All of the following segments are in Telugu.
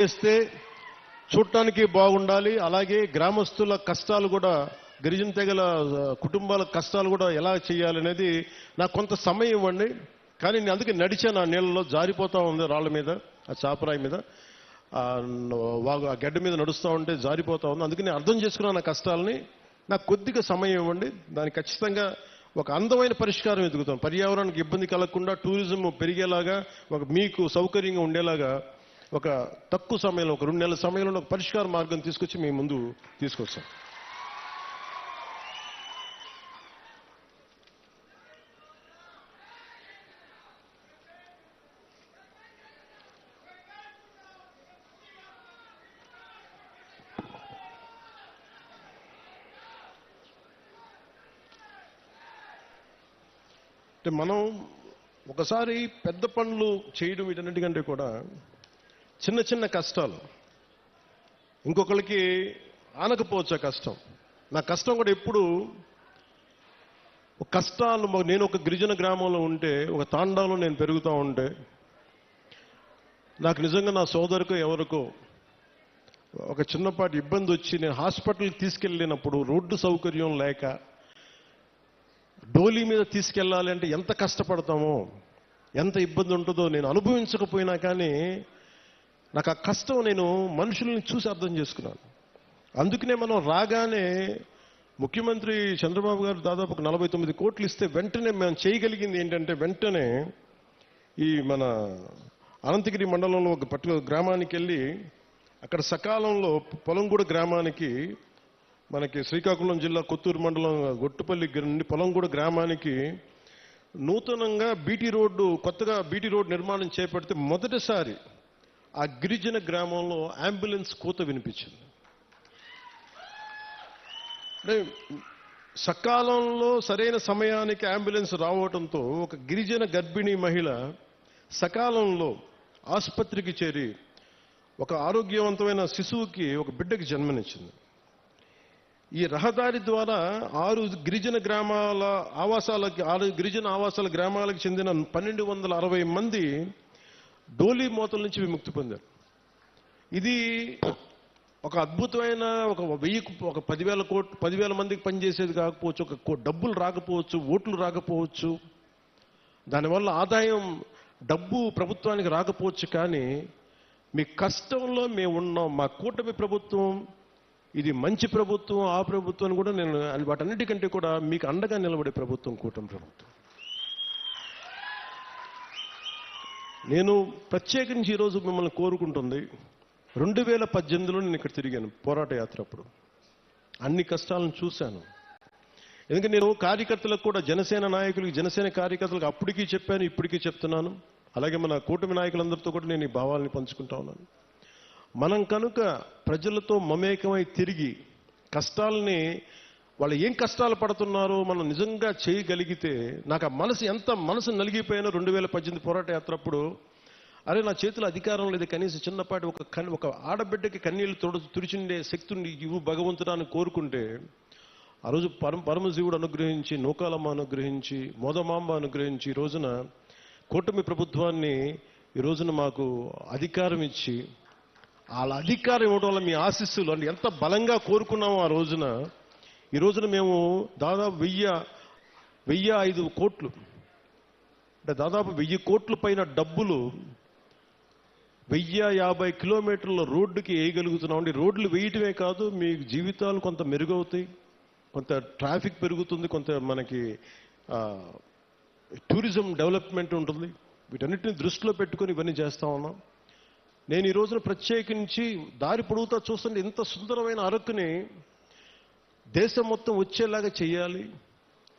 చేస్తే చూడటానికి బాగుండాలి. అలాగే గ్రామస్తుల కష్టాలు కూడా, గిరిజన తెగల కుటుంబాల కష్టాలు కూడా ఎలా చేయాలనేది నాకు కొంత సమయం ఇవ్వండి. కానీ నేను అందుకే నడిచాను, ఆ నీళ్ళలో జారిపోతా ఉంది, రాళ్ళ మీద, ఆ చాపరాయి మీద, ఆ గడ్డ మీద నడుస్తూ ఉంటే జారిపోతా ఉంది. అందుకే నేను అర్థం చేసుకున్నాను నా కష్టాలని. నాకు కొద్దిగా సమయం ఇవ్వండి, దానికి ఖచ్చితంగా ఒక అందమైన పరిష్కారం ఎదుగుతాం. పర్యావరణానికి ఇబ్బంది కలగకుండా, టూరిజం పెరిగేలాగా, ఒక మీకు సౌకర్యంగా ఉండేలాగా ఒక తక్కువ సమయంలో, ఒక 2 నెలల సమయంలో ఒక పరిష్కార మార్గం తీసుకొచ్చి మీ ముందు తీసుకొస్తాం. అంటే మనం ఒకసారి పెద్ద పనులు చేయడం వీటన్నిటికంటే కూడా చిన్న చిన్న కష్టాలు ఇంకొకరికి ఆనకపోవచ్చు. ఆ కష్టం, నా కష్టం కూడా ఎప్పుడు కష్టాలు. నేను ఒక గిరిజన గ్రామంలో ఉంటే, ఒక తాండాలో నేను పెరుగుతూ ఉంటే, నాకు నిజంగా నా సోదరుకో ఎవరికో ఒక చిన్నపాటి ఇబ్బంది వచ్చి నేను హాస్పిటల్కి తీసుకెళ్ళినప్పుడు రోడ్డు సౌకర్యం లేక డోలీ మీద తీసుకెళ్ళాలి అంటే ఎంత కష్టపడతామో, ఎంత ఇబ్బంది ఉంటుందో నేను అనుభవించకపోయినా కానీ నాకు ఆ కష్టం నేను మనుషుల్ని చూసి అర్థం చేసుకున్నాను. అందుకనే మనం రాగానే ముఖ్యమంత్రి చంద్రబాబు గారు దాదాపు 49 కోట్లు ఇస్తే వెంటనే మేము చేయగలిగింది ఏంటంటే, వెంటనే ఈ మన అనంతగిరి మండలంలో ఒక పర్టికులర్ గ్రామానికి వెళ్ళి అక్కడ సకాలంలో పొలంగూడ గ్రామానికి, మనకి శ్రీకాకుళం జిల్లా కొత్తూరు మండలం గొట్టుపల్లి నుండి పొలంగూడ గ్రామానికి నూతనంగా కొత్తగా బీటీ రోడ్డు నిర్మాణం చేపడితే మొదటిసారి ఆ గిరిజన గ్రామంలో అంబులెన్స్ కూత వినిపించింది. అంటే సకాలంలో సరైన సమయానికి అంబులెన్స్ రావడంతో ఒక గిరిజన గర్భిణీ మహిళ సకాలంలో ఆసుపత్రికి చేరి ఒక ఆరోగ్యవంతమైన శిశువుకి, ఒక బిడ్డకి జన్మనిచ్చింది. ఈ రహదారి ద్వారా 6 గిరిజన ఆవాసాల గ్రామాలకు చెందిన 1260 మంది డోలీ మోతల నుంచి విముక్తి పొందారు. ఇది ఒక అద్భుతమైన, ఒక 10,000 మందికి పనిచేసేది కాకపోవచ్చు, ఒక డబ్బులు రాకపోవచ్చు, ఓట్లు రాకపోవచ్చు, దానివల్ల ఆదాయం డబ్బు ప్రభుత్వానికి రాకపోవచ్చు. కానీ మీ కష్టంలో మేము ఉన్నాం. మా కూటమి ప్రభుత్వం ఇది మంచి ప్రభుత్వం, ఆ ప్రభుత్వాన్ని కూడా నేను వాటన్నిటికంటే కూడా మీకు అండగా నిలబడే ప్రభుత్వం కూటమి ప్రభుత్వం. నేను ప్రత్యేకించి ఈరోజు మిమ్మల్ని కోరుకుంటుంది, 2018లో నేను ఇక్కడ తిరిగాను పోరాట యాత్ర. అప్పుడు అన్ని కష్టాలను చూశాను. ఎందుకంటే నేను కార్యకర్తలకు కూడా, జనసేన నాయకులకి, జనసేన కార్యకర్తలకు అప్పటికీ చెప్పాను, ఇప్పటికీ చెప్తున్నాను. అలాగే మన కూటమి నాయకులందరితో కూడా నేను ఈ భావాల్ని పంచుకుంటా ఉన్నాను. మనం కనుక ప్రజలతో మమేకమై తిరిగి కష్టాలని, వాళ్ళు ఏం కష్టాలు పడుతున్నారో మనం నిజంగా చేయగలిగితే, నాకు ఆ మనసు నలిగిపోయిన 2018 పోరాట యాత్ర అప్పుడు, అరే నా చేతిలో అధికారం లేదు, కనీసం చిన్నపాటి ఒక ఆడబిడ్డకి కన్నీళ్లు తుడిచిండే శక్తిని ఇవ్వు భగవంతుడాన్ని కోరుకుంటే, ఆ రోజు పరమశివుడు అనుగ్రహించి, నూకాలమ్మ అనుగ్రహించి, మోదమాంబ అనుగ్రహించి, ఈ రోజున కూటమి ప్రభుత్వాన్ని ఈ రోజున మాకు అధికారం ఇచ్చి, వాళ్ళ అధికారం ఇవ్వడం వల్ల మీ ఆశీస్సులు అంటే ఎంత బలంగా కోరుకున్నామో ఆ రోజున, ఈ రోజున మేము దాదాపు 1,005 కోట్లు, అంటే దాదాపు 1000 కోట్ల పైన డబ్బులు 1050 కిలోమీటర్ల రోడ్డుకి వేయగలుగుతున్నామండి. రోడ్లు వేయటమే కాదు, మీ జీవితాలు కొంత మెరుగవుతాయి, కొంత ట్రాఫిక్ పెరుగుతుంది, కొంత మనకి టూరిజం డెవలప్మెంట్ ఉంటుంది. వీటన్నిటిని దృష్టిలో పెట్టుకుని ఇవన్నీ చేస్తా ఉన్నాం. నేను ఈ రోజున ప్రత్యేకించి దారి పొడుగుతా చూస్తుంటే, ఇంత సుందరమైన అరకుని దేశం మొత్తం వచ్చేలాగా చేయాలి.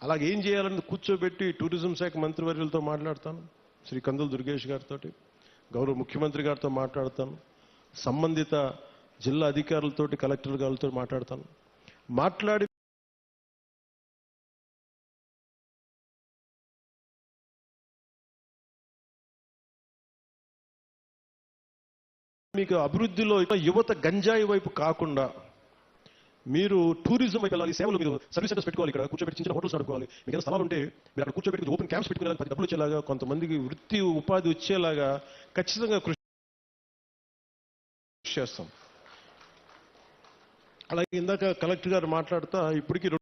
అలాగే ఏం చేయాలని కూర్చోబెట్టి టూరిజం శాఖ మంత్రివర్యులతో మాట్లాడతాను, శ్రీ కందుల దుర్గేష్ గారితో, గౌరవ ముఖ్యమంత్రి గారితో మాట్లాడతాను, సంబంధిత జిల్లా అధికారులతోటి, కలెక్టర్ గారితో మాట్లాడతాను. మాట్లాడి మీకు అభివృద్ధిలో యువత గంజాయి వైపు కాకుండా మీరు టూరిజం వైపు వెళ్ళాలి, సేవలు, మీరు సర్వీస్ సెంటర్స్ పెట్టుకోవాలి, ఇక్కడ కూర్చోబెట్టి చిన్న హోటల్స్ నడుపుకోవాలి, మీకు ఏదైనా స్థలాలు ఉంటే మీరు అక్కడ కూర్చోబెట్టి ఓపెన్ క్యాంప్స్ పెట్టుకునే 10 డబ్బులు వచ్చేలాగా, కొంతమందికి వృత్తి ఉపాధి వచ్చేలాగా ఖచ్చితంగా కృషి కృషి చేస్తాం. అలాగే ఇందాక కలెక్టర్ గారు మాట్లాడుతా ఇప్పటికీ